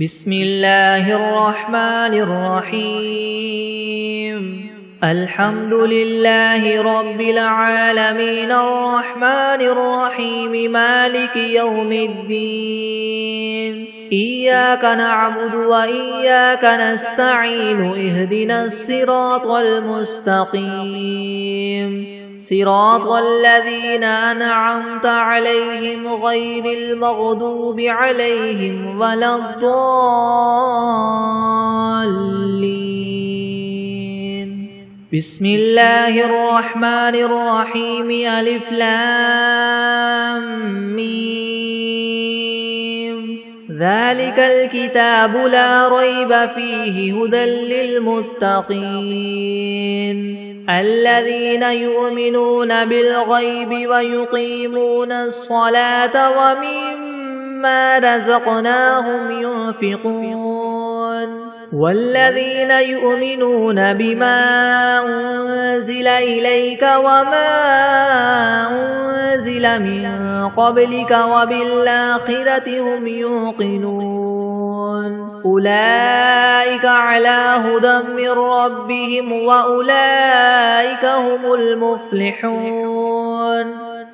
بسم الله الرحمن الرحيم الحمد لله رب العالمين الرحمن الرحيم مالك يوم الدين إياك نعبد وإياك نستعين اهدنا الصراط المستقيم صراط الذين أنعمت عليهم غير المغضوب عليهم ولا الضالين بسم الله الرحمن الرحيم ألف لام ميم ذلك الكتاب لا ريب فيه هدى للمتقين الذين يؤمنون بالغيب ويقيمون الصلاة ومما رزقناهم ينفقون والذين يؤمنون بما أنزل إليك وما أنزل من قبلك وبالآخرة هم يوقنون أولئك على هدى من ربهم وأولئك هم المفلحون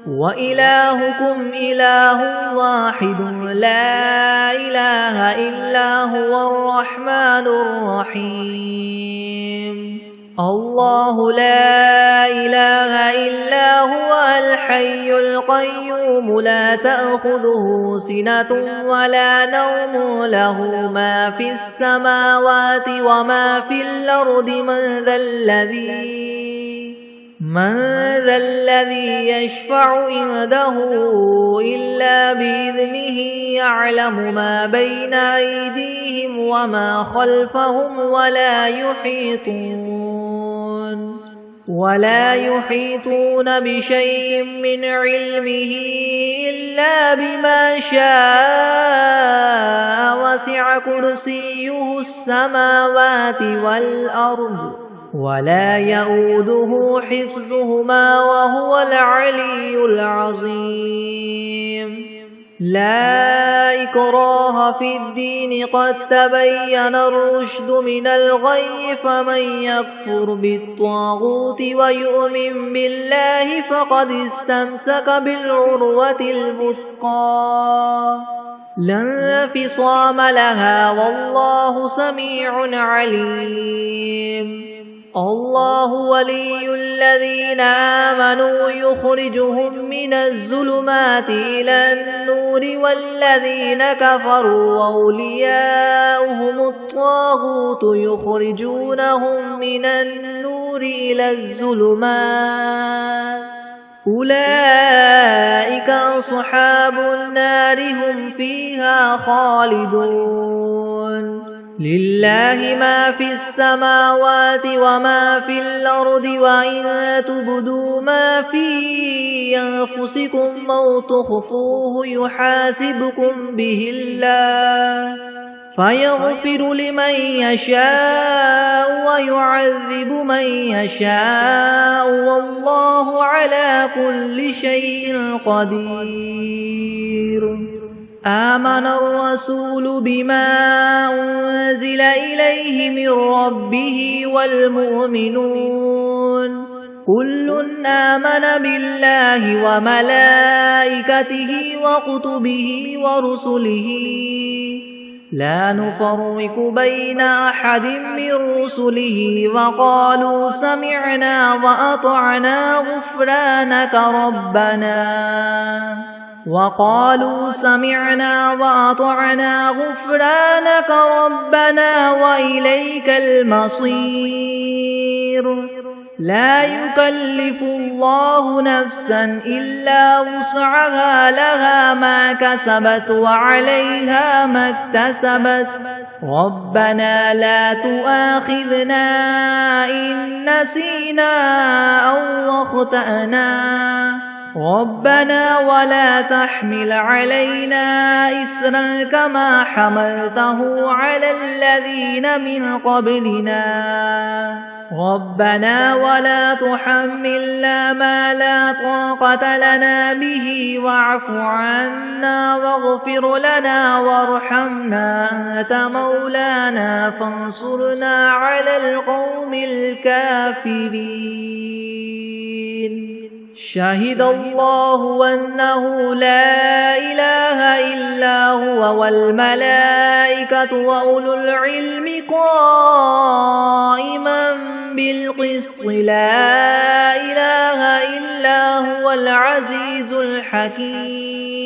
وإلهكم إله واحد لا إله إلا هو الرحمن الرحيم الله لا إله إلا هو الحي القيوم لا تأخذه سنة ولا نوم له ما في السماوات وما في الأرض من ذا الذي يشفع عنده إلا بإذنه يعلم ما بين أيديهم وما خلفهم ولا يحيطون بشيء من علمه إلا بما شاء وسع كرسيه السماوات والأرض ولا يؤوده حفظهما وهو العلي العظيم لا إكراه في الدين قد تبين الرشد من الغي فمن يكفر بالطاغوت ويؤمن بالله فقد استمسك بالعروة الوثقى لا انفصام لها والله سميع عليم الله ولي الذين آمنوا يخرجهم من الظلمات إلى النور والذين كفروا أولياؤهم الطاغوت يخرجونهم من النور إلى الظلمات أولئك أصحاب النار هم فيها خالدون لله ما في السماوات وما في الأرض وإن تبدوا ما في أنفسكم أو تخفوه يحاسبكم به الله فيغفر لمن يشاء ويعذب من يشاء والله على كل شيء قدير آمن الرسول بما أنزل إليه من ربه والمؤمنون كل آمن بالله وملائكته وكتبه ورسله لا نفرق بين أحد من رسله وقالوا سمعنا وأطعنا غفرانك ربنا وإليك المصير لا يكلف الله نفسا إلا وسعها لها ما كسبت وعليها ما اكتسبت ربنا لا تؤاخذنا إن نسينا أو أخطأنا ربنا ولا تحمل علينا إسرا كما حملته على الذين من قبلنا ربنا ولا تحملنا ما لا طاقة لنا به واعف عنا واغفر لنا وارحمنا أنت مولانا فانصرنا على القوم الكافرين شهد الله أنه لا إله إلا هو والملائكة وأولو العلم قائما بالقسط لا إله إلا هو العزيز الحكيم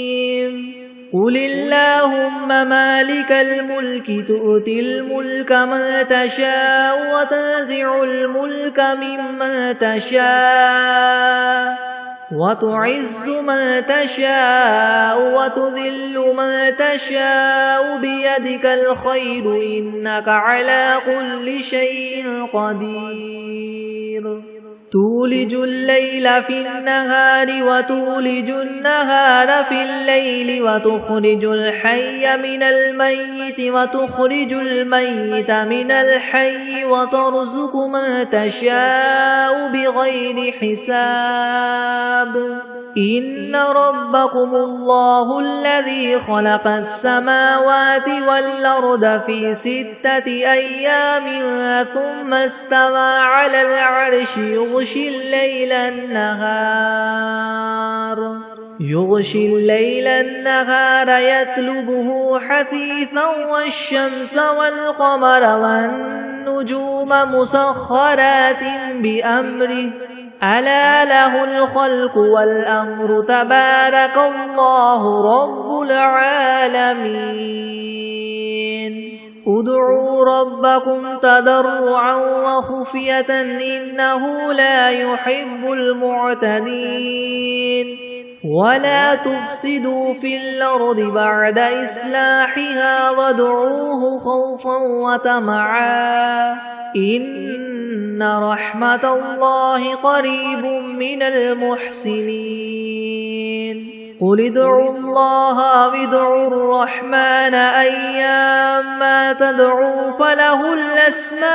قل اللهم مالك الملك تؤتي الملك من تشاء وتنزع الملك ممن تشاء وتعز من تشاء وتذل من تشاء بيدك الخير إنك على كل شيء قدير تولج الليل في النهار وتولج النهار في الليل وتخرج الحي من الميت وتخرج الميت من الحي وترزق من تشاء بغير حساب إن ربكم الله الذي خلق السماوات والأرض في 6 أيام ثم استوى على العرش يغشي الليل النهار يطلبه حثيثا والشمس والقمر والنجوم مسخرات بأمره ألا له الخلق والأمر تبارك الله رب العالمين ادعوا ربكم تضرعا وخفية إنه لا يحب المعتدين ولا تفسدوا في الأرض بعد إصلاحها وادعوه خوفا وطمعا إن رحمة الله قريب من المحسنين قل ادعوا الله أو ادعوا الرحمن أيما تدعوا فله الأسماء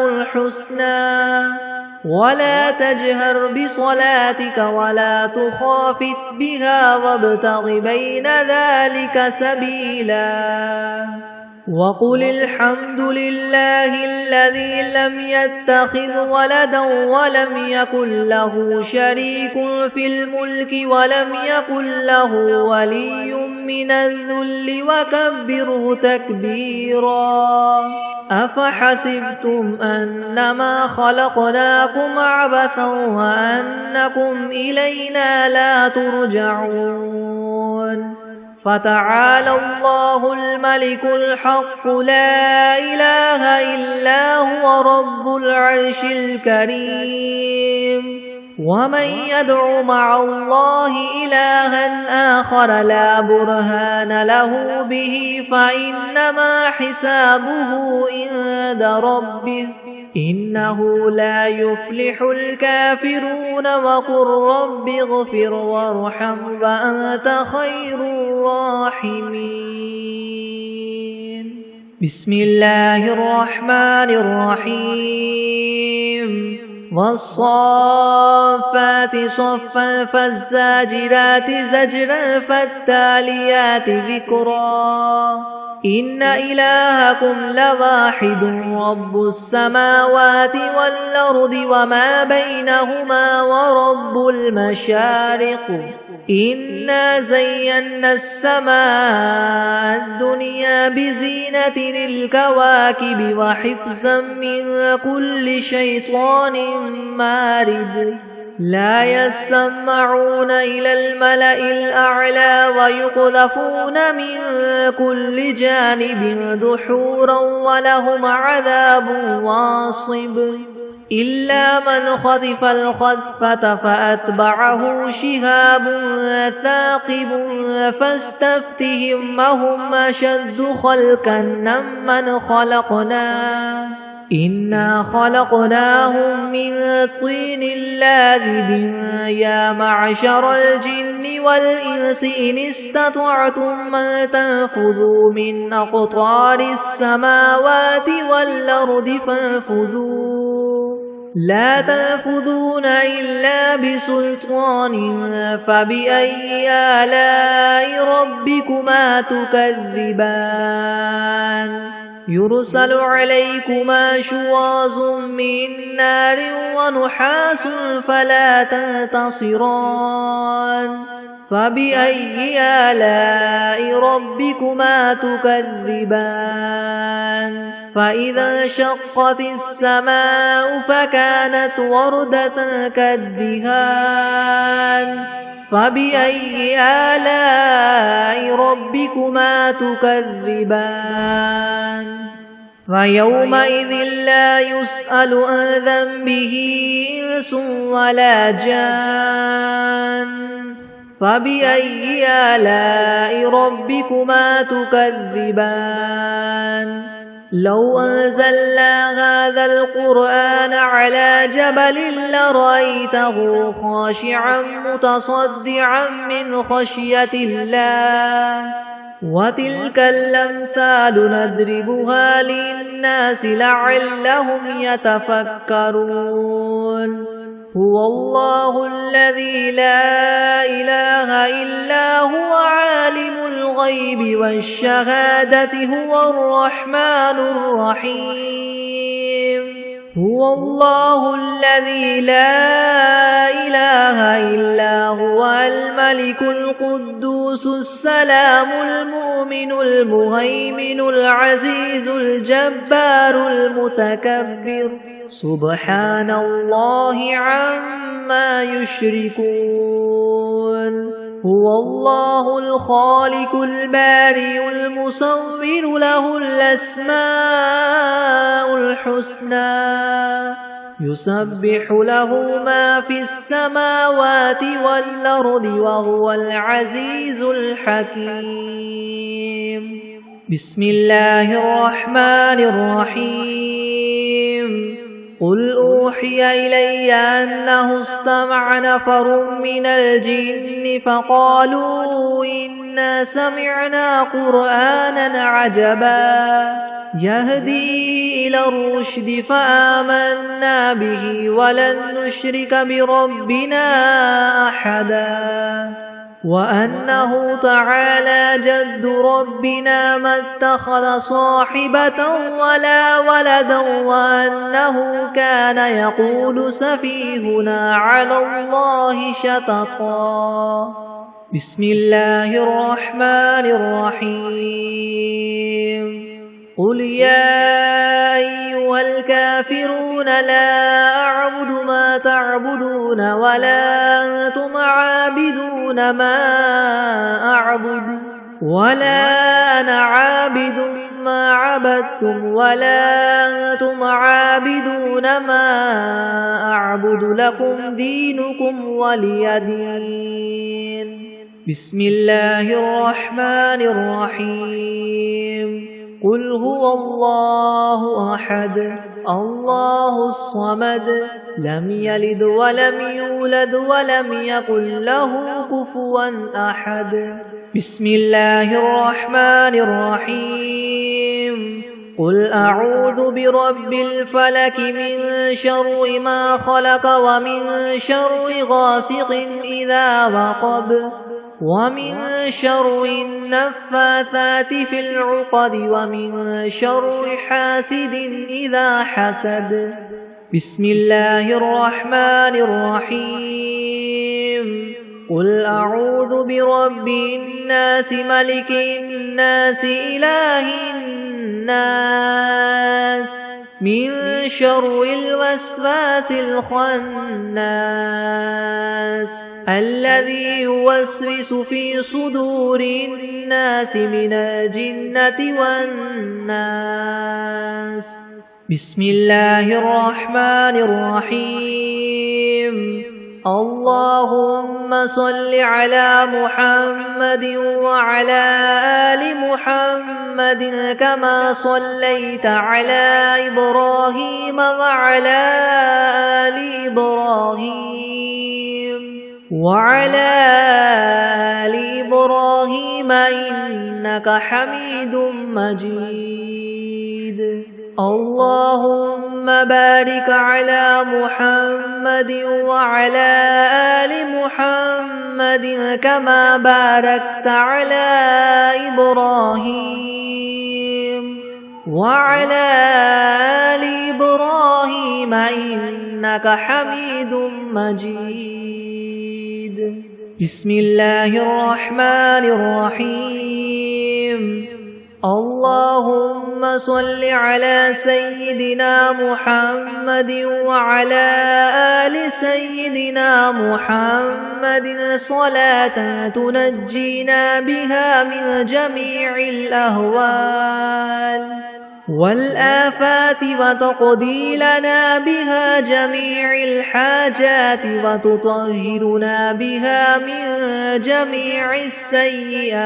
الحسنى ولا تجهر بصلاتك ولا تخافت بها وابتغ بين ذلك سبيلا وقل الحمد لله الذي لم يتخذ ولدا ولم يكن له شريك في الملك ولم يكن له ولي من الذل وكبره تكبيرا أفحسبتم أنما خلقناكم عبثا وأنكم إلينا لا ترجعون فتعالى الله الملك الحق لا إله إلا هو رب العرش الكريم ومن يدع مع الله إلها آخر لا برهان له به فإنما حسابه عند ربه إنه لا يفلح الكافرون وقل رب اغفر وارحم وأنت خير الراحمين بسم الله الرحمن الرحيم والصافات صفا فالزاجرات زجرا فالتاليات ذكرا إن إلهكم لواحد رب السماوات والأرض وما بينهما ورب المشارق إنا زينا السماء الدنيا بزينة الكواكب وحفظا من كل شيطان مارد لا يسمعون إلى الملأ الأعلى ويقذفون من كل جانب دحورا ولهم عذاب واصب إلا من خطف الخطفة فأتبعه شهاب ثاقب فاستفتهم هم أشد خلقا ممن خلقنا إنا خلقناهم من طين لاذب يا معشر الجن والإنس إن استطعتم أن تنفذوا من أقطار السماوات والأرض فانفذوا لا تنفذون إلا بسلطان فبأي آلاء ربكما تكذبان يرسل عليكما شواظ من نار ونحاس فلا تنتصران فبأي آلاء ربكما تكذبان فإذا انشقت السماء فكانت وردة كالدهان فبأي آلاء ربكما تكذبان فيومئذ لا يسأل عن ذنبه إنس ولا جان فبأي آلاء ربكما تكذبان لو أنزلنا هذا القرآن على جبل لرأيته خاشعا متصدعا من خشية الله وتلك الأمثال نضربها للناس لعلهم يتفكرون هو الله الذي لا إله إلا هو عالم الغيب والشهادة هو الرحمن الرحيم هو الله الذي لا إله إلا هو الملك القدوس السلام المؤمن المهيمن العزيز الجبار المتكبر سبحان الله عما يشركون هو الله الخالق البارئ المصور له الأسماء الحسنى يسبح له ما في السماوات والأرض وهو العزيز الحكيم بسم الله الرحمن الرحيم قل أوحي إلي أنه استمع نفر من الجن فقالوا إنا سمعنا قرآنا عجبا يهدي إلى الرشد فآمنا به ولن نشرك بربنا أحدا وأنه تعالى جد ربنا ما اتخذ صاحبة ولا ولدا وأنه كان يقول سفيهنا على الله شططا بسم الله الرحمن الرحيم قل يا أيها الكافرون لا أعبد ما تعبدون ولا أنتم عابدون ما أعبد ولا أنا عابد ما عبدتم ولا أنتم عابدون ما أعبد لكم دينكم ولي دين بسم الله الرحمن الرحيم قل هو الله أحد الله الصمد لم يلد ولم يولد ولم يكن له كفوا أحد بسم الله الرحمن الرحيم قل أعوذ برب الفلك من شر ما خلق ومن شر غاسق إذا وقب ومن شر النفاثات في العقد ومن شر حاسد إذا حسد بسم الله الرحمن الرحيم قل أعوذ برب الناس ملك الناس إله الناس من شر الوسواس الخناس الذي يوسوس في صدور الناس من الجنة والناس بسم الله الرحمن الرحيم اللهم صل على محمد وعلى آل محمد كما صليت على إبراهيم وعلى آل إبراهيم إنك حميد مجيد. اللهم بارك على محمد وعلى آل محمد كما باركت على إبراهيم وعلى آل إبراهيم إنك حميد مجيد. بسم الله الرحمن الرحيم. اللهم صل على سيدنا محمد وعلى آل سيدنا محمد صلاة تنجينا بها من جميع الأهوال والآفات وتقضي لنا بها جميع الحاجات وتطهرنا بها من جميع السيئات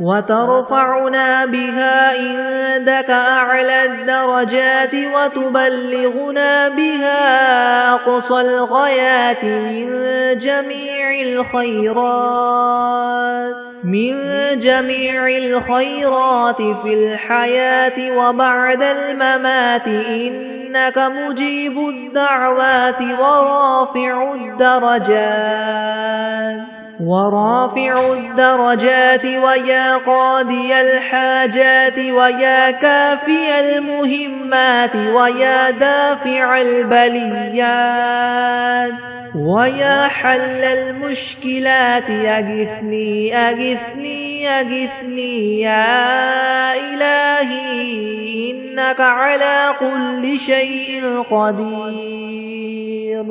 وترفعنا بها عندك أعلى الدرجات وتبلغنا بها أقصى الغايات من جميع الخيرات في الحياة وبعد الممات إنك مجيب الدعوات ورافع الدرجات ويا قاضي الحاجات ويا كافي المهمات ويا دافع البليات ويا حل المشكلات أغثني أغثني أغثني يا إلهي إنك على كل شيء قدير.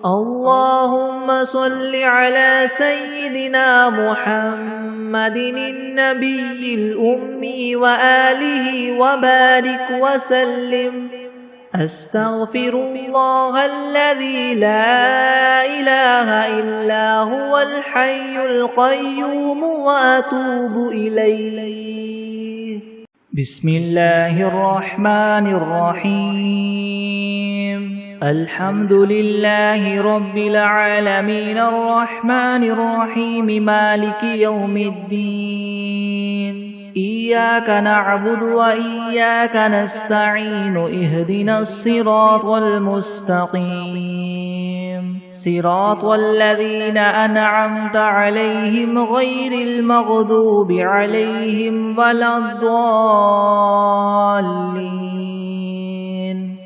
اللهم صل على سيدنا محمد النبي الأمي وآله وبارك وسلم. أستغفر الله الذي لا إله إلا هو الحي القيوم وأتوب إليه. بسم الله الرحمن الرحيم. الحمد لله رب العالمين الرحمن الرحيم مالك يوم الدين. إياك نعبد وإياك نستعين اهدنا الصراط المستقيم صراط الذين أنعمت عليهم غير المغضوب عليهم ولا الضالين.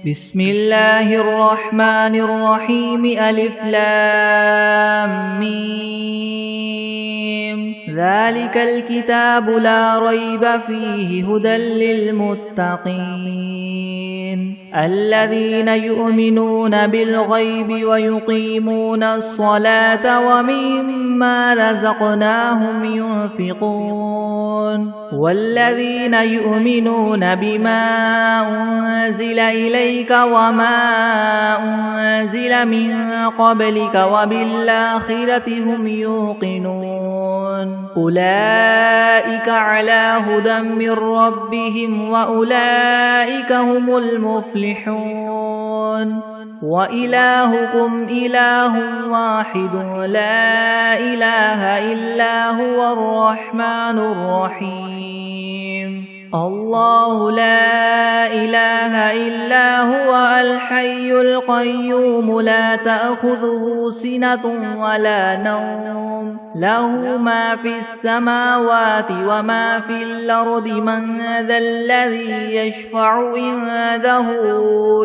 بسم الله الرحمن الرحيم. ألف لام ميم. ذلك الكتاب لا ريب فيه هدى للمتقين الذين يؤمنون بالغيب ويقيمون الصلاة ومما رزقناهم ينفقون والذين يؤمنون بما أنزل إليك وما أنزل من قبلك وبالآخرة هم يوقنون أولئك على هدى من ربهم وأولئك هم المفلحون. وإلهكم إله واحد لا إله إلا هو الرحمن الرحيم. الله لا إله إلا هو الحي القيوم لا تأخذه سنة ولا نوم له ما في السماوات وما في الأرض من ذا الذي يشفع عنده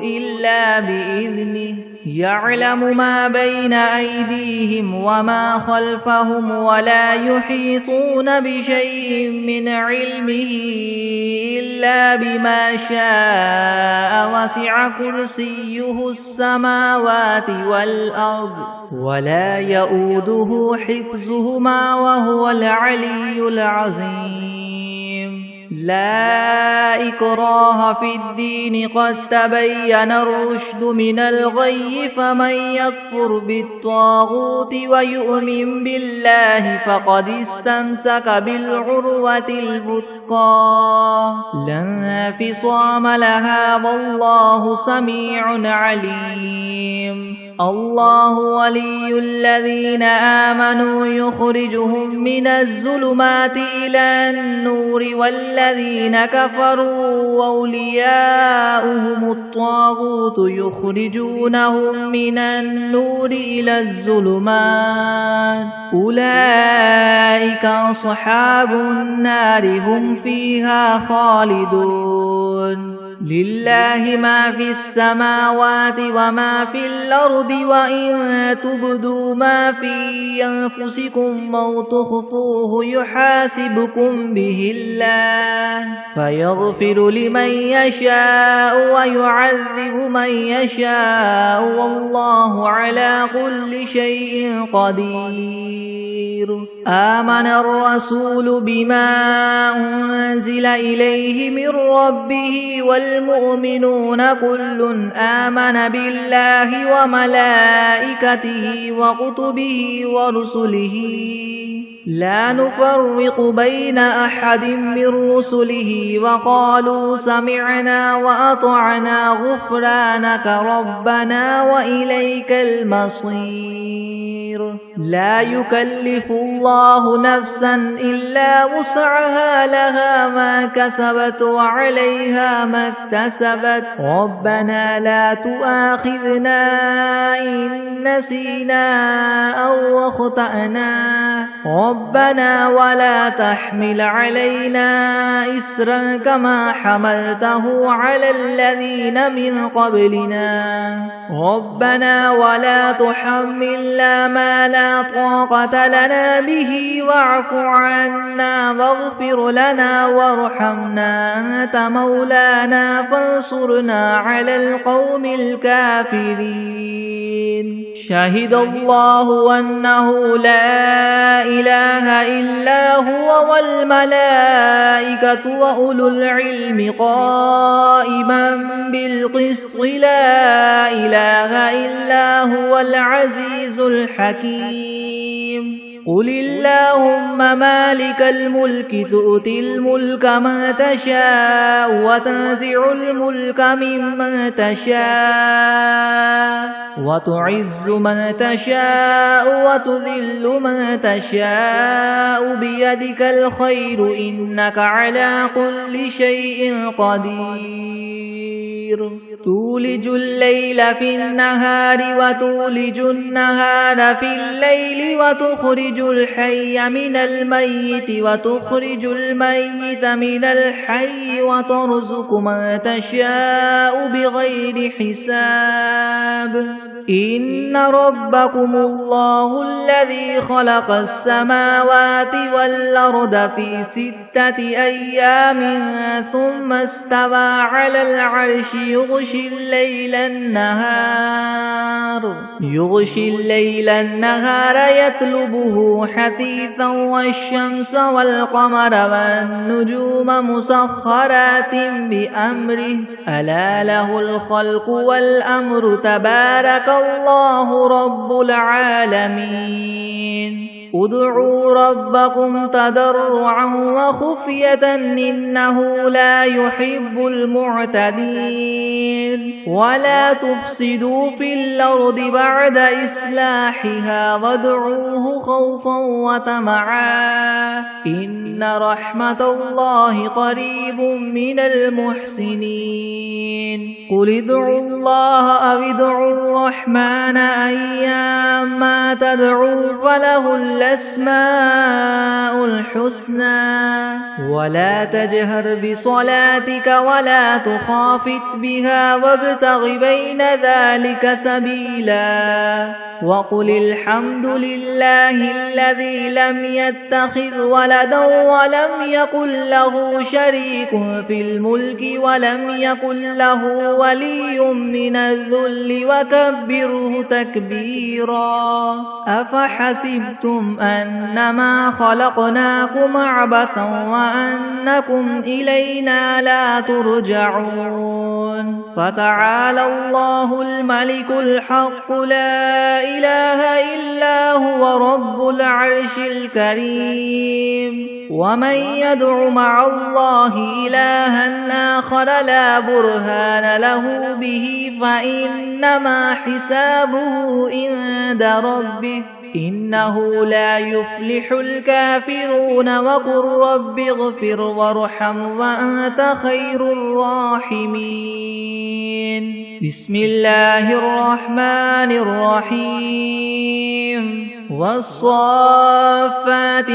إلا بإذنه يعلم ما بين أيديهم وما خلفهم ولا يحيطون بشيء من علمه إلا بما شاء وسع كرسيه السماوات والأرض ولا يؤوده حفظهما وهو العلي العظيم. لا إكراه في الدين قد تبين الرشد من الغي فمن يكفر بالطاغوت ويؤمن بالله فقد استمسك بالعروة الوثقى لا انفصام لها والله سميع عليم الله ولي الذين آمنوا يخرجهم من الظلمات إلى النور والذين كفروا أولياؤهم الطاغوت يخرجونهم من النور إلى الظلمات أولئك أصحاب النار هم فيها خالدون لله ما في السماوات وما في الأرض وإن تبدوا ما في أنفسكم أو تخفوه يحاسبكم به الله فيغفر لمن يشاء ويعذب من يشاء والله على كل شيء قدير آمن الرسول بما أنزل إليه من ربه والمؤمنون كل آمن بالله وملائكته وكتبه ورسله لا نفرق بين أحد من رسله وقالوا سمعنا وأطعنا غفرانك ربنا وإليك المصير لا يكلف الله نفسا إلا وسعها لها ما كسبت وعليها ما اكتسبت ربنا لا تؤاخذنا إن نسينا أو أخطأنا ربنا ولا تحمل علينا إسرا كما حملته على الذين من قبلنا ربنا ولا تحملنا ما لا طاقة لنا به واعف عنا واغفر لنا وارحمنا أنت مولانا فانصرنا على القوم الكافرين شهد الله أنه لا إله إلا هو والملائكة وأولو العلم قائما بالقسط لا إله إلا هو العزيز الحكيم قل اللهم مالك الملك تؤتي الملك من تشاء وتنزع الملك ممن تشاء وتعز من تشاء وتذل من تشاء بيدك الخير إنك على كل شيء قدير تولج الليل في النهار وتولج النهار في الليل وتخرج الحي من الميت وتخرج الميت من الحي وترزق من تشاء بغير حساب إن ربكم الله الذي خلق السماوات والأرض في 6 أيام ثم استوى على العرش يغشي الليل النهار يطلبه حثيثا والشمس والقمر والنجوم مسخرات بأمره ألا له الخلق والأمر تبارك الله رب العالمين ادعوا ربكم تضرعا وخفية إنه لا يحب المعتدين ولا تفسدوا في الأرض بعد إصلاحها وادعوه خوفا وطمعا إن رحمة الله قريب من المحسنين قل ادعوا الله أو ادعوا الرحمن أيما تدعوا فله الأسماء الحسنى ولا تجهر بصلاتك ولا تخافت بها وابتغ بين ذلك سبيلا وقل الحمد لله الذي لم يتخذ ولدا ولم يكن له شريك في الملك ولم يكن له ولي من الذل وكبره تكبيرا أفحسبتم أنما خلقناكم عبثا وأنكم إلينا لا ترجعون فتعالى الله الملك الحق لا إله إلا هو رب العرش الكريم ومن يدع مع الله إلها آخر لا برهان له به فإنما حسابه عند ربه إنه لا يفلح الكافرون وقل رب اغفر وارحم وأنت خير الراحمين بسم الله الرحمن الرحيم والصافات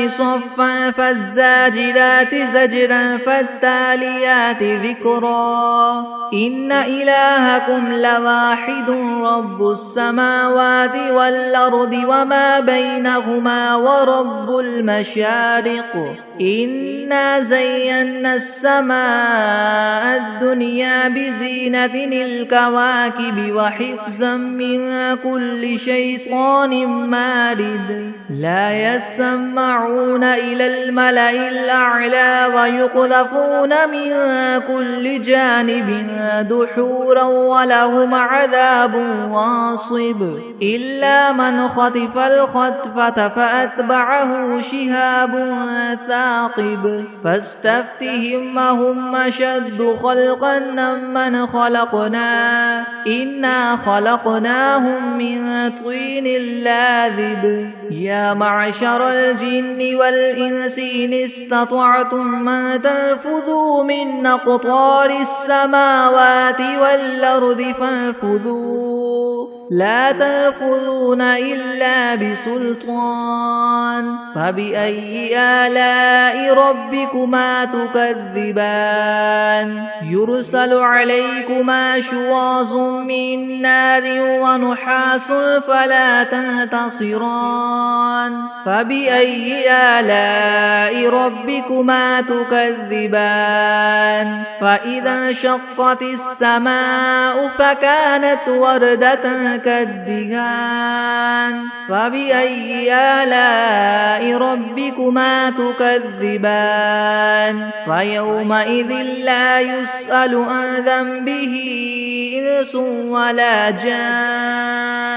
صفا فالزاجرات زجرا فالتاليات ذكرا إن إلهكم لواحد رب السماوات والأرض وما بينهما ورب المشارق إنا زينا السماء الدنيا بزينة الكواكب وحفظا من كل شيطان مارد لا يسمعون إلى الملأ الأعلى ويقذفون من كل جانب دحورا ولهم عذاب واصب إلا من خطف الخطفة فأتبعه شهاب ثاقب فاستفتهم هم أشد خلقا ممن خلقنا إنا خلقناهم من طين لاذب يا معشر الجن والإنس إن استطعتم أن تنفذوا من أقطار السماوات والأرض فانفذوا لا تنفذون إلا بسلطان فبأي آلاء ربكما تكذبان يرسل عليكما شواظ من نار ونحاس فلا تنتصران فبأي آلاء ربكما تكذبان فإذا انشقت السماء فكانت وردة كالدهان فبأي آلاء ربكما تكذبان فيومئذ لا يسأل عن ذنبه إنس ولا جان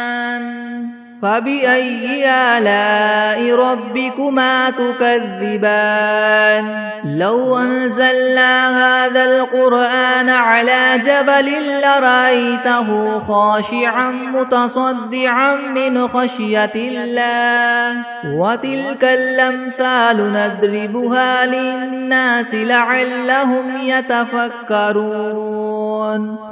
فبأي آلاء ربكما تكذبان لو أنزلنا هذا القرآن على جبل لرأيته خاشعا متصدعا من خشية الله وتلك الأمثال نضربها للناس لعلهم يتفكرون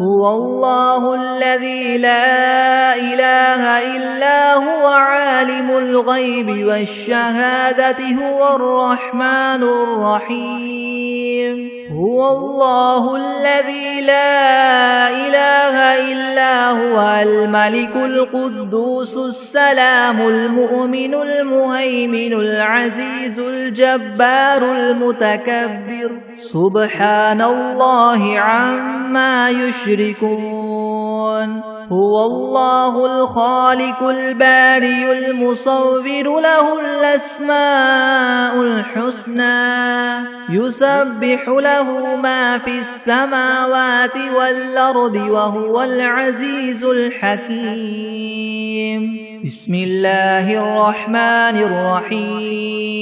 هو الله الذي لا إله إلا هو عالم الغيب والشهادة هو الرحمن الرحيم هو الله الذي لا إله إلا هو الملك القدوس السلام المؤمن المهيمن العزيز الجبار المتكبر سبحان الله عما يشركون هو الله الخالق البارئ المصور له الأسماء الحسنى يسبح له ما في السماوات والأرض وهو العزيز الحكيم بسم الله الرحمن الرحيم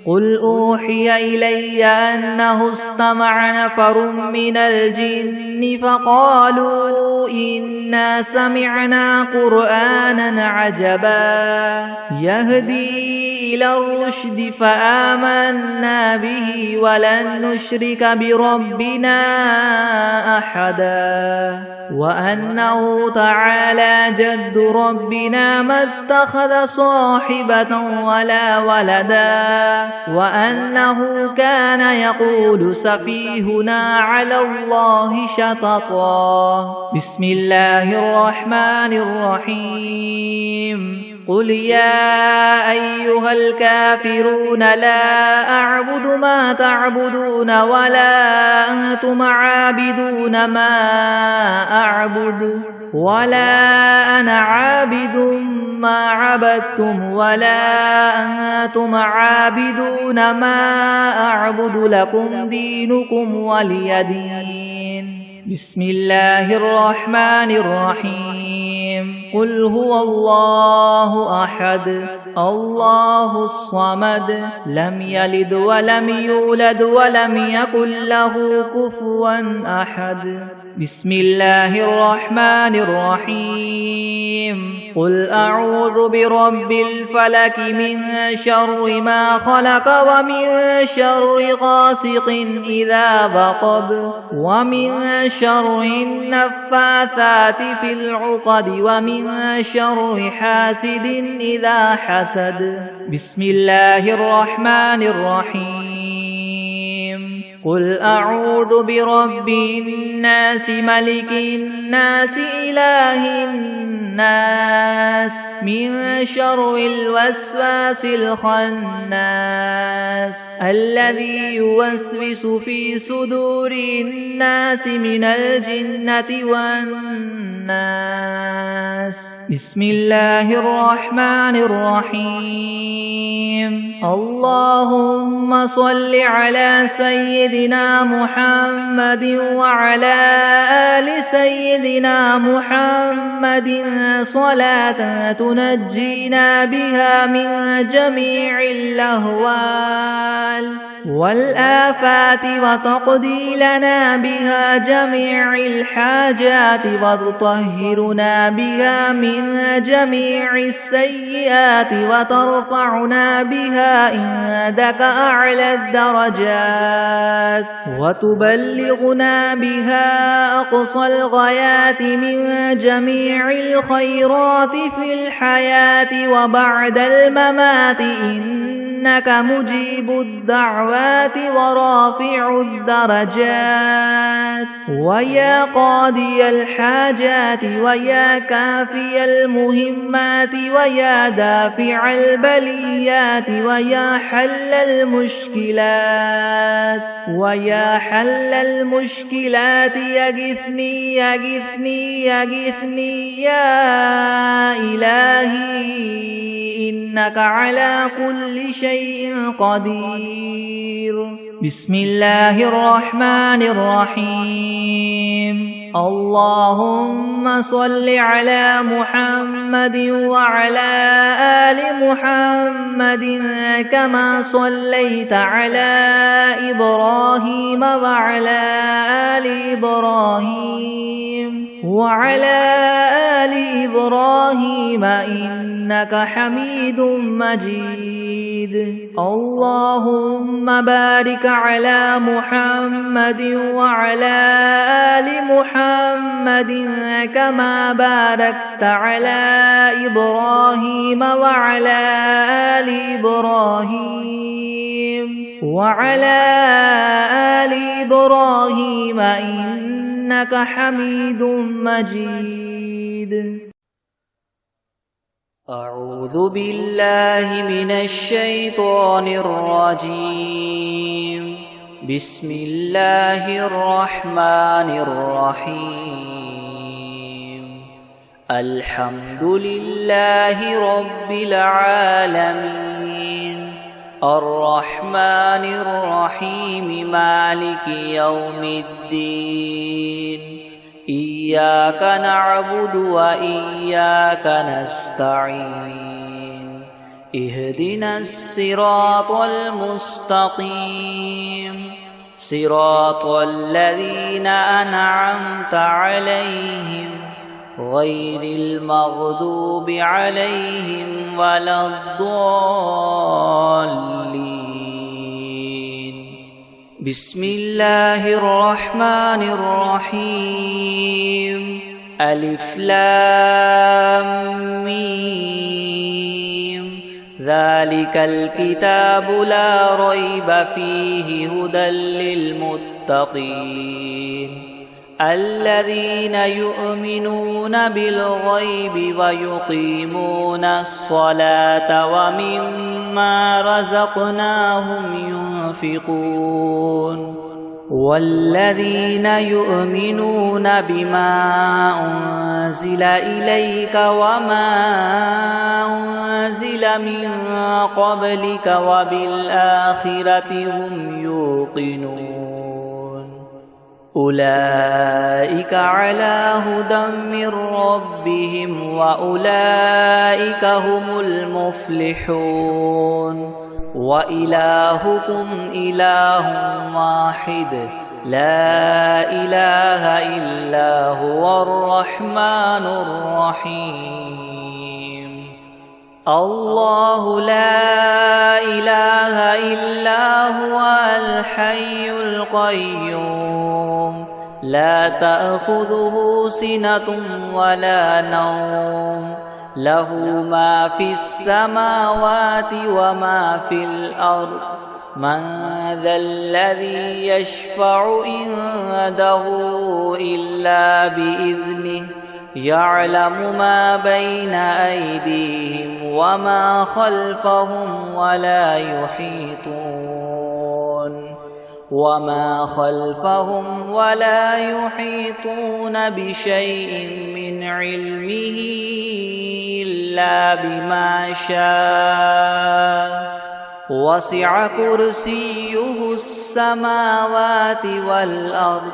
قل أوحي إلي أنه استمع نفر من الجن فقالوا إنا سمعنا قرآنا عجبا يهدي إلى الرشد فآمنا به ولن نشرك بربنا أحدا وأنه تعالى جد ربنا ما اتخذ صاحبة ولا ولدا وأنه كان يقول سفيهنا على الله شططا. بسم الله الرحمن الرحيم. قل يا أيها الكافرون لا أعبد ما تعبدون ولا أنتم عابدون ما أعبد ولا أنا عابد ما عبدتم ولا أنتم عابدون ما أعبد لكم دينكم ولي دين. بسم الله الرحمن الرحيم. قل هو الله أحد الله الصمد لم يلد ولم يولد ولم يكن له كفوا أحد. بسم الله الرحمن الرحيم. قل أعوذ برب الفلك من شر ما خلق ومن شر غاسق إذا وقب ومن شر النفاثات في العقد ومن شر حاسد إذا حسد. بسم الله الرحمن الرحيم. قل أعوذ برب الناس ملك الناس إله الناس من شر الوسواس الخناس الذي يوسوس في صدور الناس من الجنة والناس. بسم الله الرحمن الرحيم. اللهم صل على سيدنا محمد وعلى آل سيدنا محمد صلاة تنجينا بها من جميع الأهوال والآفات وتقضي لنا بها جميع الحاجات وتطهرنا بها من جميع السيئات وترفعنا بها عندك أعلى الدرجات وتبلغنا بها أقصى الغايات من جميع الخيرات في الحياة وبعد الممات إنك مجيب الدعوات ورافع الدرجات ويا قاضي الحاجات ويا كافي المهمات ويا دافع البليات ويا حل المشكلات ويا حل المشكلات يغثني يغثني يغثني يا إلهي إنك على كل شيء قدير. بسم الله الرحمن الرحيم. اللهم صل على محمد وعلى آل محمد كما صليت على إبراهيم وعلى آل إبراهيم وعلى آل إبراهيم إنك حميد مجيد. اللهم بارك على محمد وعلى آل محمد كما باركت على إبراهيم وعلى آل إبراهيم وعلى آل إبراهيم إنك حميد مجيد. أعوذ بالله من الشيطان الرجيم. بسم الله الرحمن الرحيم. الحمد لله رب العالمين الرحمن الرحيم مالك يوم الدين إياك نعبد وإياك نستعين اهدنا الصراط المستقيم صراط الذين أنعمت عليهم غير المغضوب عليهم ولا الضالين. بسم الله الرحمن الرحيم ألف لام ميم ذلك الكتاب لا ريب فيه هدى للمتقين الذين يؤمنون بالغيب ويقيمون الصلاة ومما رزقناهم ينفقون والذين يؤمنون بما أنزل إليك وما أنزل من قبلك وبالآخرة هم يوقنون أولئك على هدى من ربهم وأولئك هم المفلحون وإلهكم إله واحد لا إله إلا هو الرحمن الرحيم الله لا إله إلا هو الحي القيوم لا تأخذه سنة ولا نوم له ما في السماوات وما في الأرض من ذا الذي يشفع عنده إلا بإذنه يعلم ما بين أيديهم وما خلفهم ولا يحيطون بشيء من علمه إلا بما شاء وسع كرسيه السماوات والأرض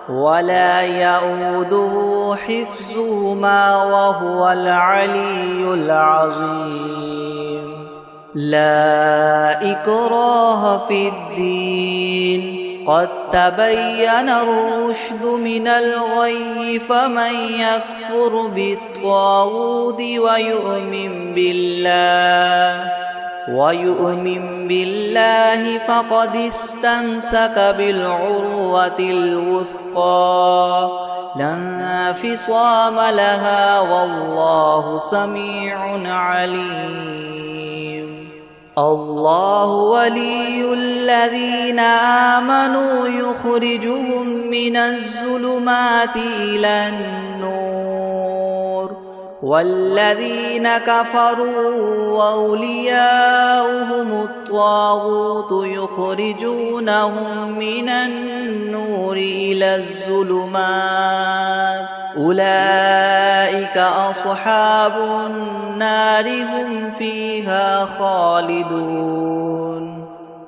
ولا يؤوده حفظهما وهو العلي العظيم لا إكراه في الدين قد تبين الرشد من الغي فمن يكفر بالطاغوت ويؤمن بالله فقد استمسك بالعروة الوثقى لا انفصام لها والله سميع عليم الله ولي الذين آمنوا يخرجهم من الظلمات إلى النور والذين كفروا أولياؤهم الطاغوت يخرجونهم من النور إلى الظلمات أولئك أصحاب النار هم فيها خالدون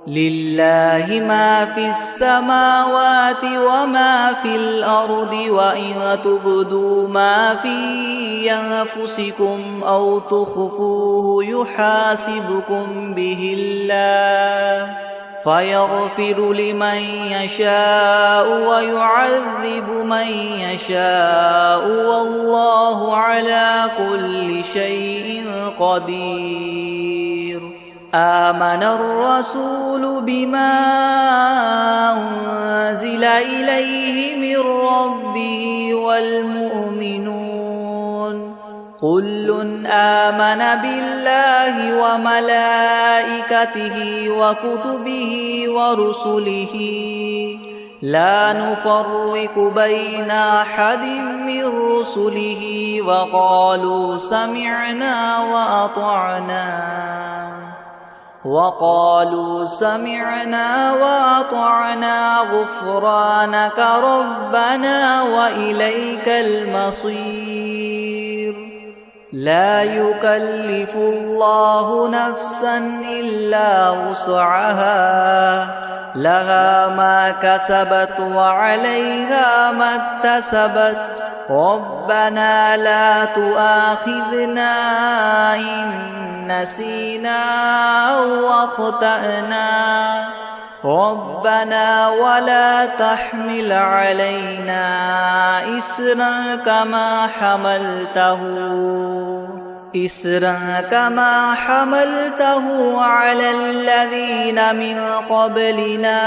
لله ما في السماوات وما في الأرض وإن تبدوا ما في أنفسكم أو تخفوه يحاسبكم به الله فيغفر لمن يشاء ويعذب من يشاء والله على كل شيء قدير آمن الرسول بما أنزل إليه من ربه والمؤمنون كل آمن بالله وملائكته وكتبه ورسله لا نفرق بين أحد من رسله وقالوا سمعنا وأطعنا غفرانك ربنا وإليك المصير لا يكلف الله نفسا إلا وسعها لها ما كسبت وعليها ما اكتسبت ربنا لا تؤاخذنا إن نسينا أو أخطأنا ربنا ولا تحمل علينا إسرا كما حملته على الذين من قبلنا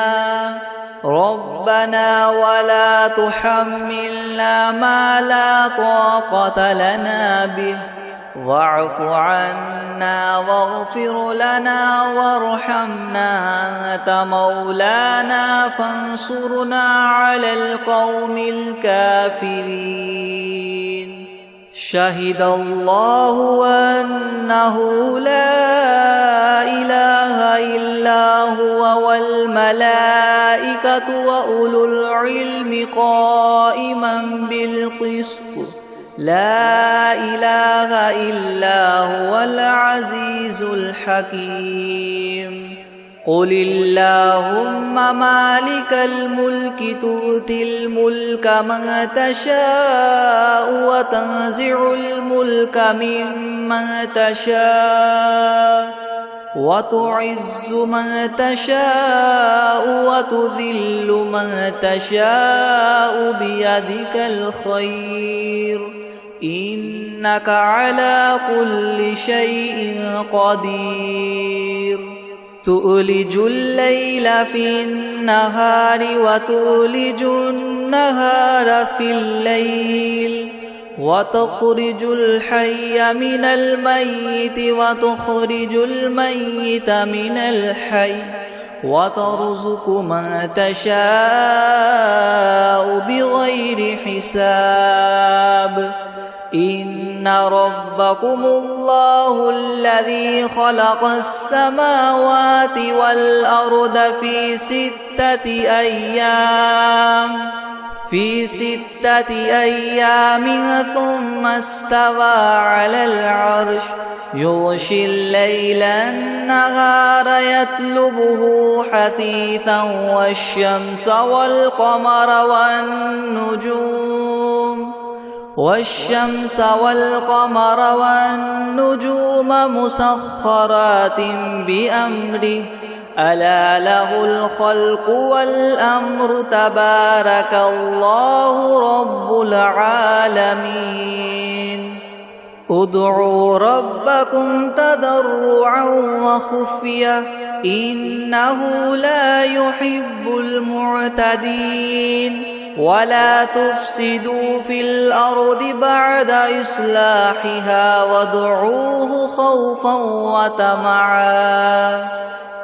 ربنا ولا تحملنا ما لا طاقة لنا به واعف عنا واغفر لنا وارحمنا أنت مولانا فانصرنا على القوم الكافرين شهد الله أنه لا إله إلا هو والملائكة وأولو العلم قائما بالقسط لا إله إلا هو العزيز الحكيم قل اللهم مالك الملك تؤتي الملك من تشاء وتنزع الملك ممن تشاء وتعز من تشاء وتذل من تشاء بيدك الخير إنك على كل شيء قدير تؤلج الليل في النهار وتؤلج النهار في الليل وتخرج الحي من الميت وتخرج الميت من الحي وترزق من تشاء بغير حساب إن ربكم الله الذي خلق السماوات والأرض في 6 أيام ثم استوى على العرش يغشي الليل النهار يطلبه حثيثا والشمس والقمر والنجوم مسخرات بأمره ألا له الخلق والأمر تبارك الله رب العالمين ادعوا ربكم تضرعا وخفية إنه لا يحب المعتدين ولا تفسدوا في الأرض بعد إصلاحها وادعوه خوفا وطمعا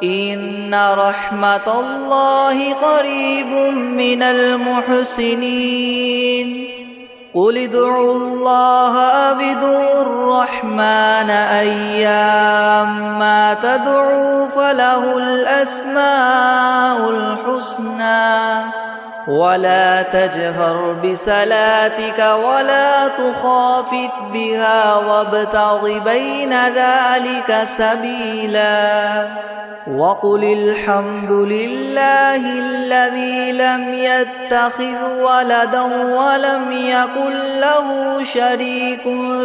إن رحمة الله قريب من المحسنين قل ادعوا الله أو ادعوا الرحمن أيما تدعوا فله الأسماء الحسنى ولا تجهر بصلاتك ولا تخافت بها وابتغ بين ذلك سبيلا وقل الحمد لله الذي لم يتخذ ولدا ولم يكن له شريك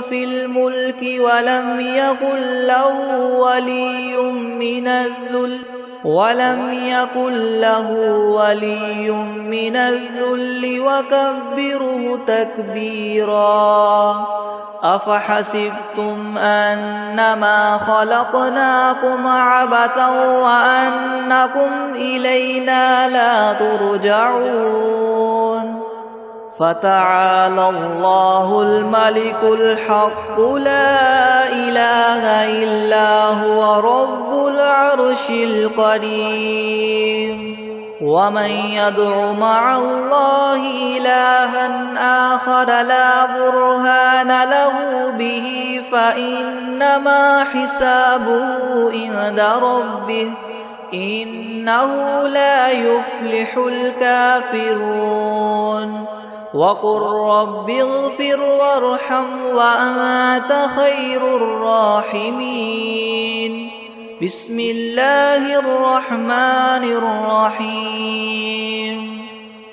في الملك ولم يكن له ولي من الذل وكبره تكبيرا أفحسبتم أنما خلقناكم عبثا وأنكم إلينا لا ترجعون فتعالى الله الملك الحق لا إله إلا هو رب العرش الكريم ومن يدع مع الله إلها آخر لا برهان له به فإنما حسابه عند ربه إنه لا يفلح الكافرون وقل رب اغفر وارحم وأنت خير الراحمين بسم الله الرحمن الرحيم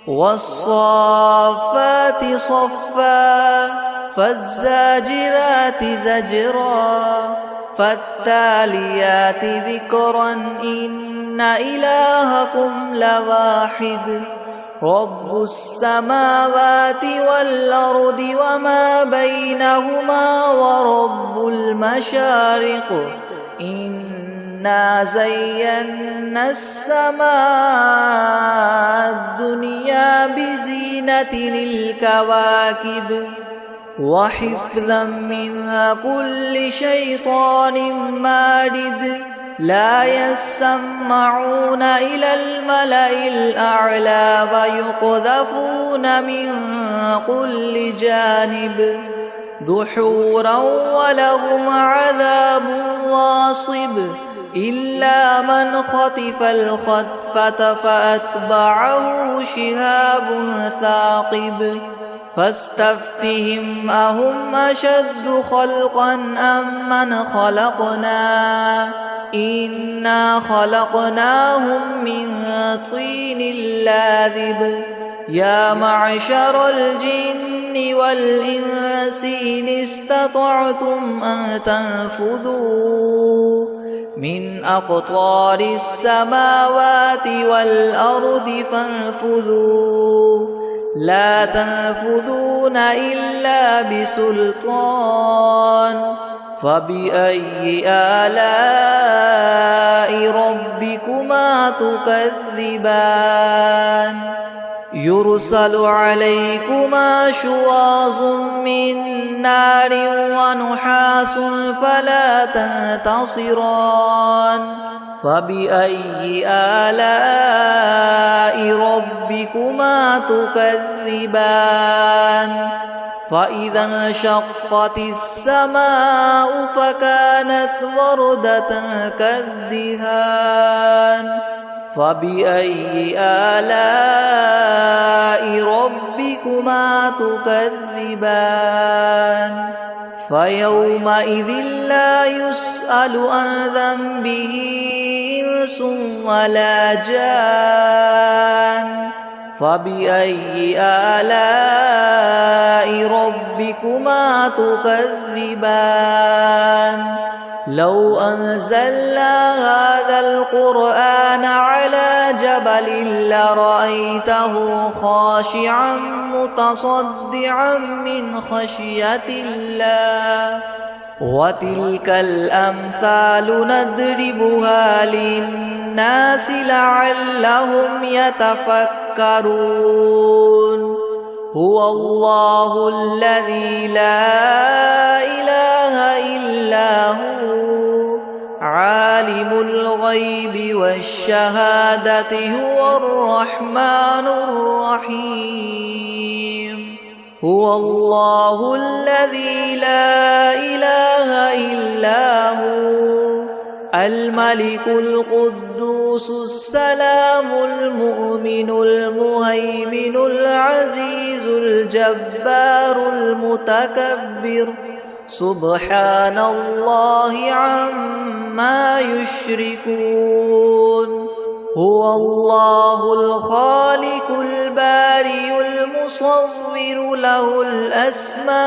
والصافات صفا فالزاجرات زجرا فالتاليات ذكرا إن إلهكم لواحد رب السماوات والأرض وما بينهما ورب المشارق إنه إنا زينا السماء الدنيا بزينة الكواكب وحفظا من كل شيطان مارد لا يسمعون إلى الملأ الأعلى ويقذفون من كل جانب دحورا ولهم عذاب واصب إلا من خطف الخطفة فأتبعه شهاب ثاقب فاستفتهم أهم أشد خلقا أم من خلقنا إنا خلقناهم من طين لاذب يا معشر الجن والإنس إن استطعتم أن تنفذوا من أقطار السماوات والأرض فانفذوا لا تنفذون إلا بسلطان فبأي آلاء ربكما تكذبان يرسل عليكما شواظ من نار ونحاس فلا تنتصران فبأي آلاء ربكما تكذبان فإذا انشقت السماء فكانت وردة كالدهان فبأي آلاء ربكما تكذبان فيومئذ لا يسأل عن ذنبه إنس ولا جان فبأي آلاء ربكما تكذبان لو أنزلنا هذا القرآن على جبل لرأيته خاشعا متصدعا من خشية الله وتلك الأمثال نضربها للناس لعلهم يتفكرون هو الله الذي لا إله إلا هو عالم الغيب والشهادة هو الرحمن الرحيم هو الله الذي لا إله إلا هو الملك القدوس السلام المؤمن المهيمن العزيز الجبار المتكبر سبحان الله عما يشركون هو الله الخالق البارئ المصور له الأسماء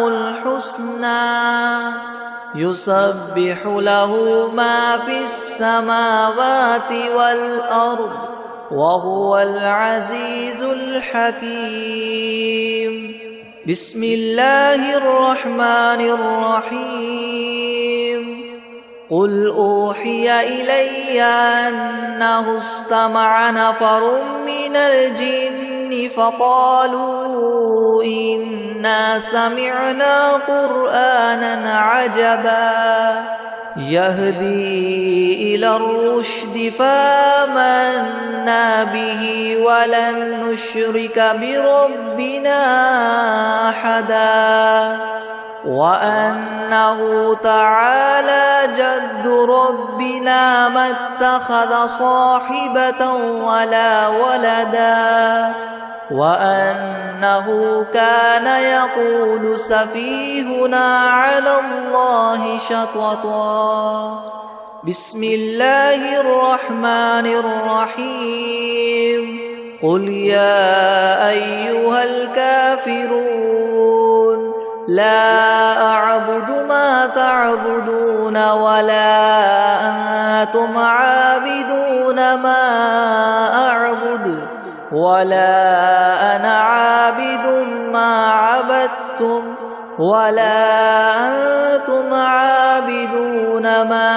الحسنى يسبح له ما في السماوات والأرض وهو العزيز الحكيم بسم الله الرحمن الرحيم قل أوحي إلي أنه استمع نفر من الجن فقالوا إنا سمعنا قرآنا عجبا يهدي إلى الرشد فآمنا به ولن نشرك بربنا أحدا وأنه تعالى جد ربنا ما اتخذ صاحبة ولا ولدا وأنه كان يقول سفيهنا على الله شططا بسم الله الرحمن الرحيم قل يا أيها الكافرون لا أعبد ما تعبدون ولا أنتم عابدون ما أعبد ولا أنا عابد ما عبدتم ولا أنتم عابدون ما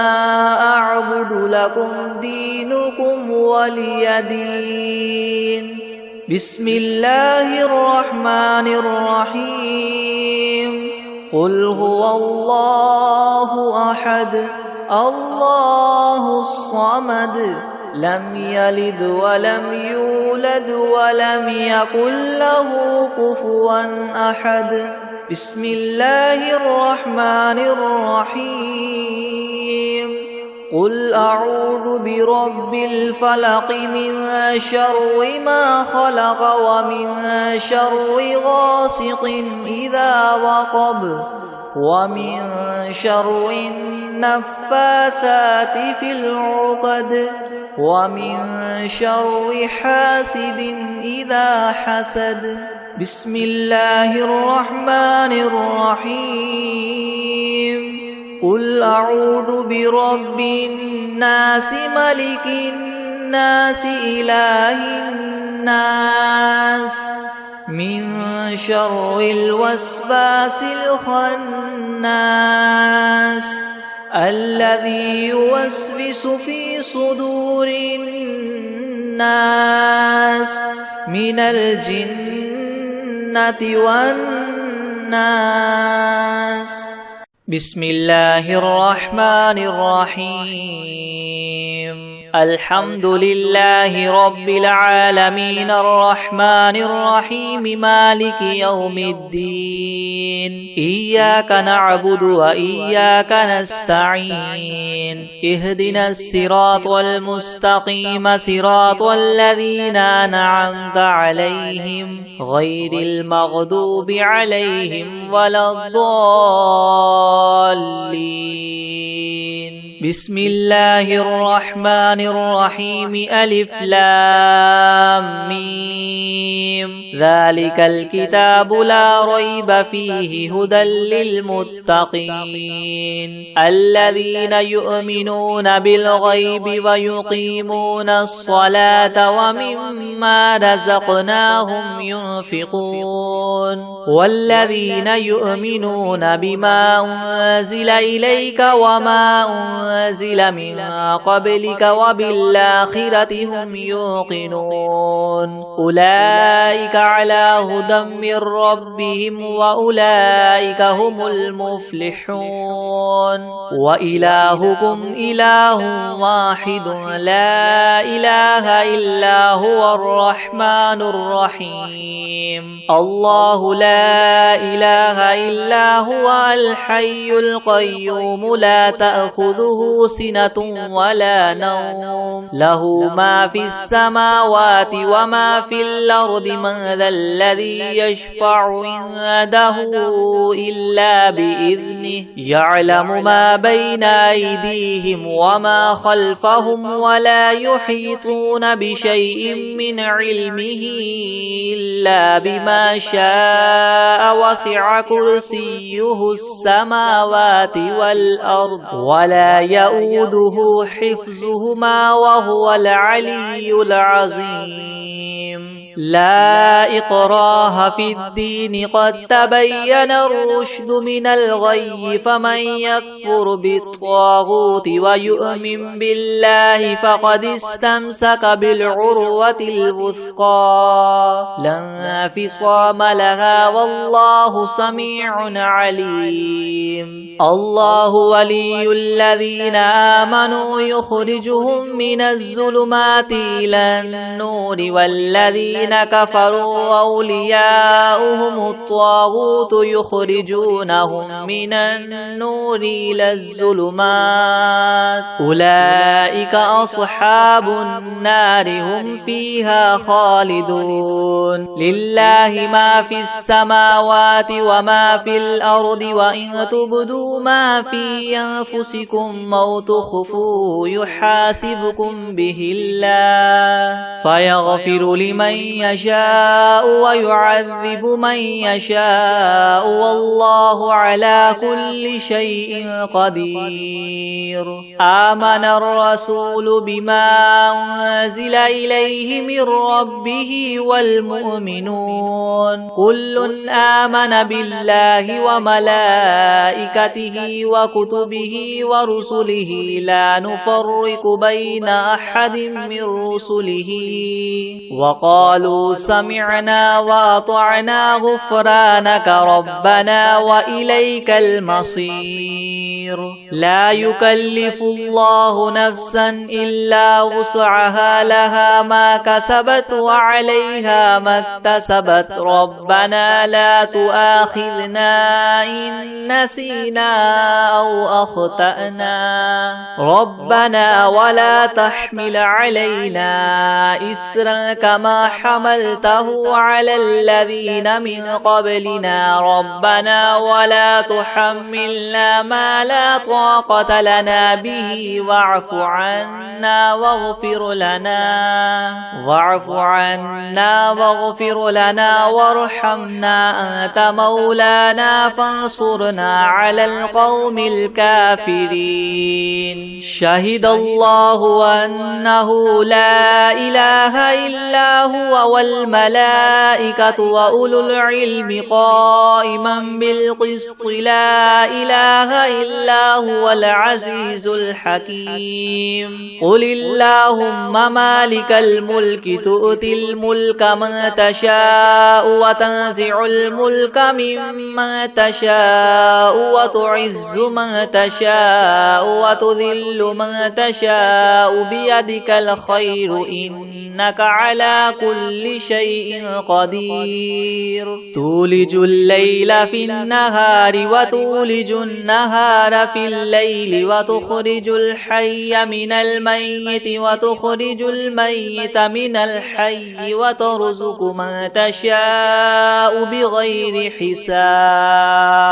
أعبد لكم دينكم ولي دين. بسم الله الرحمن الرحيم. قل هو الله أحد الله الصمد لم يلد ولم يولد ولم يكن له كفوا أحد. بسم الله الرحمن الرحيم. قل أعوذ برب الفلق من شر ما خلق ومن شر غاسق إذا وقب ومن شر النفاثات في العقد ومن شر حاسد إذا حسد. بسم الله الرحمن الرحيم. قل أعوذ برب الناس ملك الناس إله الناس من شر الوسواس الخناس الذي يوسوس في صدور الناس من الجنة والناس. بسم الله الرحمن الرحيم. الحمد لله رب العالمين الرحمن الرحيم مالك يوم الدين. إياك نعبد وإياك نستعين. اهدنا الصراط المستقيم صراط الذين أنعمت عليهم غير المغضوب عليهم ولا الضالين. بسم الله الرحمن الرحيم. ألف لام ميم. ذلك الكتاب لا ريب فيه هدى للمتقين الذين يؤمنون بالغيب ويقيمون الصلاة ومما رزقناهم ينفقون والذين يؤمنون بما أنزل إليك وما أنزل من قبلك وبالآخرة هم يوقنون أولئك على هدى من ربهم وأولئك هم المفلحون. وإلهكم إله واحد لا إله إلا هو الرحمن الرحيم. الله لا إله إلا هو الحي القيوم لا تأخذه سنة ولا نوم له ما في السماوات وما في الأرض. من ذا الذي يشفع عنده إلا بإذنه يعلم ما بين أيديهم وما خلفهم ولا يحيطون بشيء من علمه إلا بما شاء. وسع كرسيه السماوات والأرض ولا يؤوده حفظهما وهو العلي العظيم. لا إكراه في الدين قد تبين الرشد من الغي. فمن يكفر بالطاغوت ويؤمن بالله فقد استمسك بالعروة الوثقى لا انفصام لها والله سميع عليم. الله ولي الذين آمنوا يخرجهم من الظلمات إلى النور والذين كفروا أولياؤهم الطاغوت يخرجونهم من النور إلى الظلمات أولئك أصحاب النار هم فيها خالدون. لله ما في السماوات وما في الأرض وإن تبدوا ما في أنفسكم أو تخفوه يحاسبكم به الله فيغفر لمن يشاء ويعذب من يشاء والله على كل شيء قدير. آمن الرسول بما أنزل إليه من ربه والمؤمنون كل آمن بالله وملائكته وكتبه ورسله لا نفرق بين أحد من رسله وقالوا سمعنا وأطعنا غفرانك ربنا وإليك المصير. لا يكلف الله نفسا إلا وسعها لها ما كسبت وعليها ما اكتسبت ربنا لا تؤاخذنا إن نسينا أو أخطأنا ربنا ولا تحمل علينا إسرا كما حملته على الذين من قبلنا ربنا ولا تحملنا ما لا طاقة لنا به واعف عنا واغفر لنا وارحمنا أنت مولانا فانصرنا على القوم الكافرين. شهد الله أنه لا إله إلا هو والملائكة وأولو العلم قائما بالقسط لا إله إلا هو العزيز الحكيم. قل اللهم مالك الملك تؤتي الملك من تشاء وتنزع الملك ممن تشاء وتعز من تشاء وتذل من تشاء بيدك الخير إنك على كل شيء قدير. تولج الليل في النهار وتولج النهار في الليل وتخرج الحي من الميت وتخرج الميت من الحي وترزق من تشاء بغير حساب.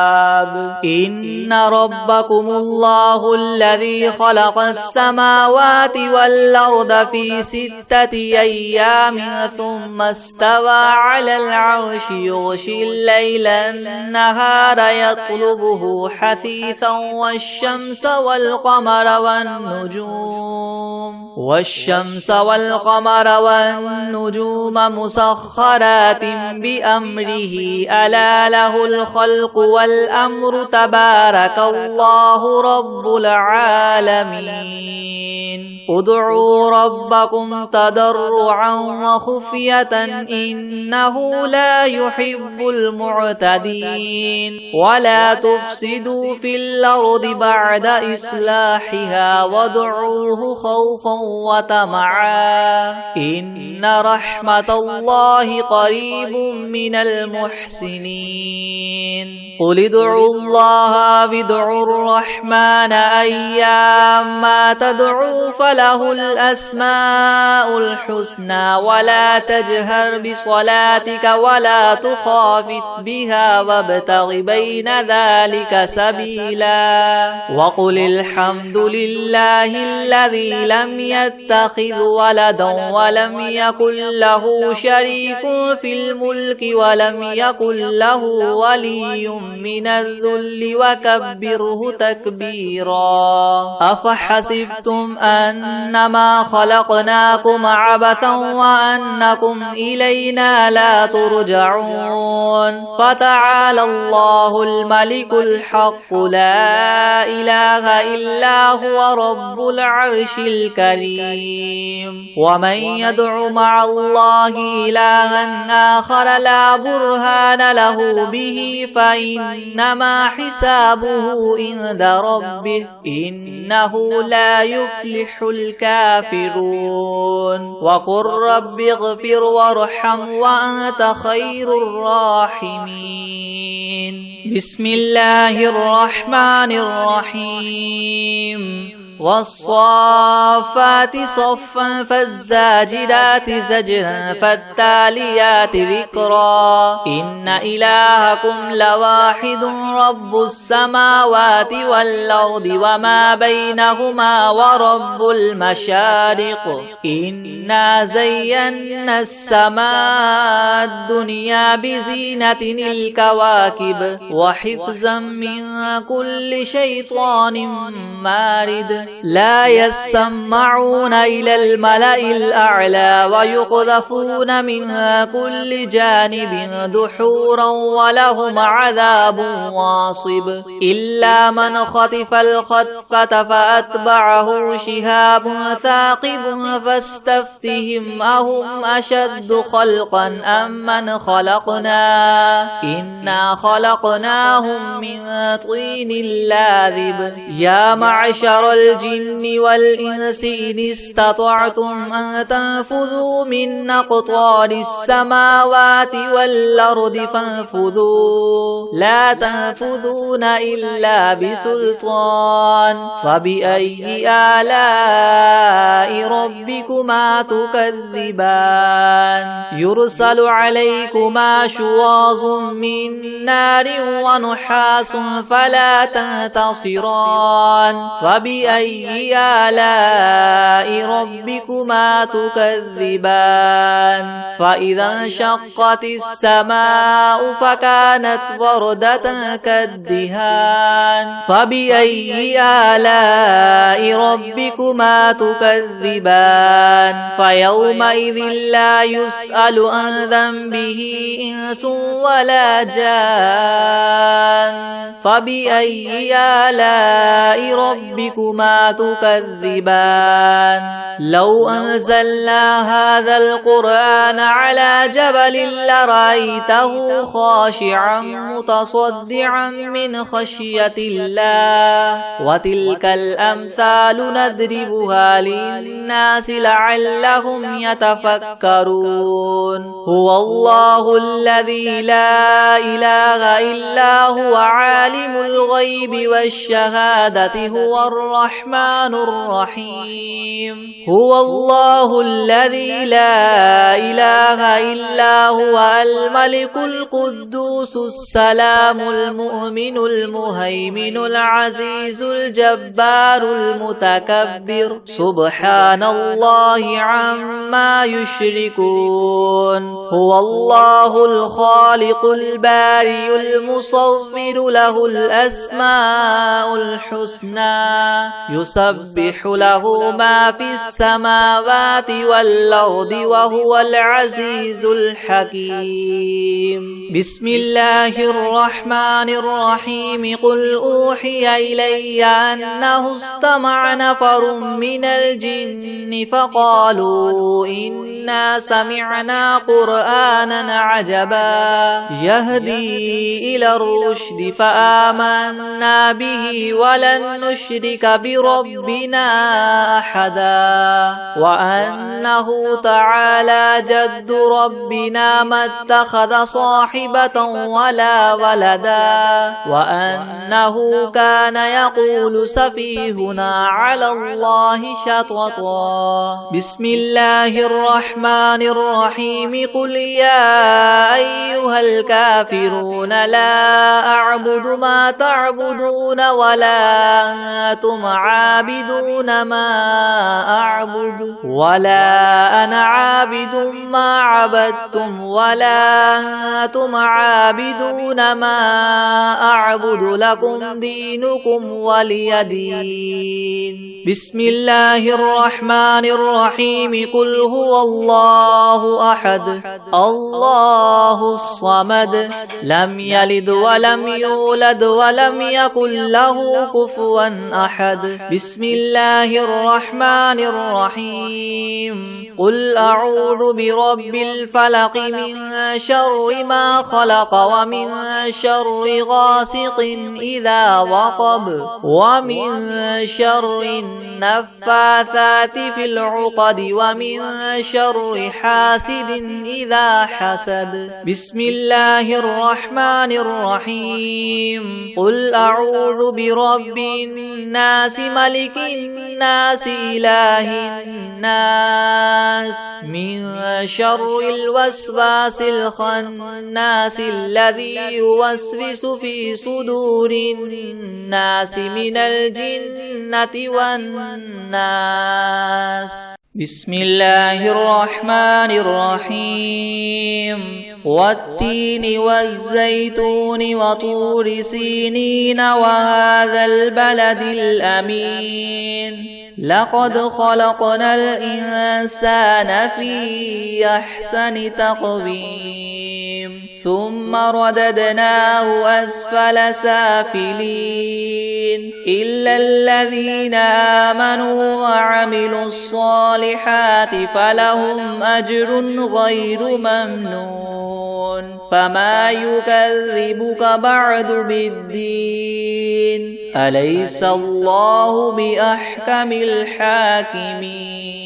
إن ربكم الله الذي خلق السماوات والأرض في 6 أيام ثم استوى على العرش يغشي الليل النهار يطلبه حثيثا والشمس والقمر والنجوم مسخرات بأمره ألا له الخلق والأمر تبارك الله رب العالمين. ادعوا ربكم تضرعا وخفية إنه لا يحب المعتدين. ولا تفسدوا في الأرض بعد إصلاحها وادعوه خوفا وطمعا إن رحمة الله قريب من المحسنين. قل ادعوا الله وادعوا الرحمن أيما تدعوا فله الأسماء الحسنى ولا تجهر بصلاتك ولا تخافت بها وابتغ بين ذلك سبيلا. وقل الحمد لله الذي لم يتخذ ولدا ولم يكن له شريك في الملك ولم يكن له ولي من الذل وكبره تكبيرا. أفحسبتم أنما خلقناكم عبثا وأنكم إلينا لا ترجعون. فتعالى الله الملك الحق لا إله إلا هو رب العرش الكريم. ومن يدع مع الله إلها آخر لا برهان له به فإنما حسابه عند ربه إنه لا يفلح الكافرون. وقل رب اغفر وارحم وأنت خير الراحمين. بسم الله الرحمن الرحيم. والصافات صفا فالزاجرات زجرا فالتاليات ذكرا إن إلهكم لواحد رب السماوات والأرض وما بينهما ورب المشارق إنا زينا السماء الدنيا بزينة الكواكب وحفظا من كل شيطان مارد لا يسمعون إلى الملأ الأعلى ويقذفون من كل جانب دحورا ولهم عذاب واصب إلا من خطف الخطفة فأتبعه شهاب ثاقب فاستفتهم أهم أشد خلقا أم من خلقنا إنا خلقناهم من طين لاذب يا معشر الجن والإنس إن استطعتم أن تنفذوا من أقطار السماوات والأرض فانفذوا لا تنفذون إلا بسلطان فبأي آلاء ربكما تكذبان يرسل عليكما شواظ من نار ونحاس فلا تنتصران فبأي آلاء ربكما تكذبان فإذا انشقت السماء فكانت وردة كالدهان فبأي آلاء ربكما تكذبان فيومئذ لا يسأل عن ذنبه إنس ولا جان فبأي آلاء ربكما تكذبان لو أنزلنا هذا القرآن على جبل لرأيته خاشعا متصدعا من خشية الله وتلك الأمثال نضربها للناس لعلهم يتفكرون هو الله الذي لا إله إلا هو عالم الغيب والشهادة هو الرحمن الرحيم هو الله الذي لا إله إلا هو الملك القدوس السلام المؤمن المهيمن العزيز الجبار المتكبر سبحان الله عما يشركون هو الله الخالق البارئ المصور له الأسماء الحسنى يسبح له ما في السماوات والأرض وهو العزيز الحكيم بسم الله الرحمن الرحيم قل أوحي إلي أنه استمع نفر من الجن فقالوا إنا سمعنا قرآنا عجبا يهدي إلى الرشد فآمنا به ولن نشرك بربنا أحدا وأنه تعالى جد ربنا ما اتخذ صاحبة ولا ولدا وأنه كان يقول سفيهنا على الله شططا بسم الله الرحمن الرحيم قل يا أيها الكافرون لا أعبد ما تعبدون ولا أنتم عابدون ما أعبد ولا أنا عابد ما عبدتم ولا أنتم عابدون ما أعبد لكم دينكم ولي دين بسم الله الرحمن الرحيم قل هو الله أحد الله الصمد لم يلد ولم يولد ولم يكن له كفوا أحد بسم الله الرحمن الرحيم قل أعوذ برب الفلق من شر ما خلق ومن شر غاسق إذا وقب ومن شر النفاثات في العقد ومن شر حاسد إذا حسد. بسم الله الرحمن الرحيم. قل أعوذ برب الناس ملك الناس إله الناس من شر الوسواس الخناس الذي يوسوس في صدور الناس من الجنة والناس. بسم الله الرحمن الرحيم. والتين والزيتون وطور سينين وهذا البلد الأمين. لقد خلقنا الإنسان في أحسن تقويم ثم رددناه أسفل سافلين إلا الذين آمنوا وعملوا الصالحات فلهم أجر غير ممنون. فما يكذبك بعد بالدين؟ أليس الله بأحكم الحاكمين؟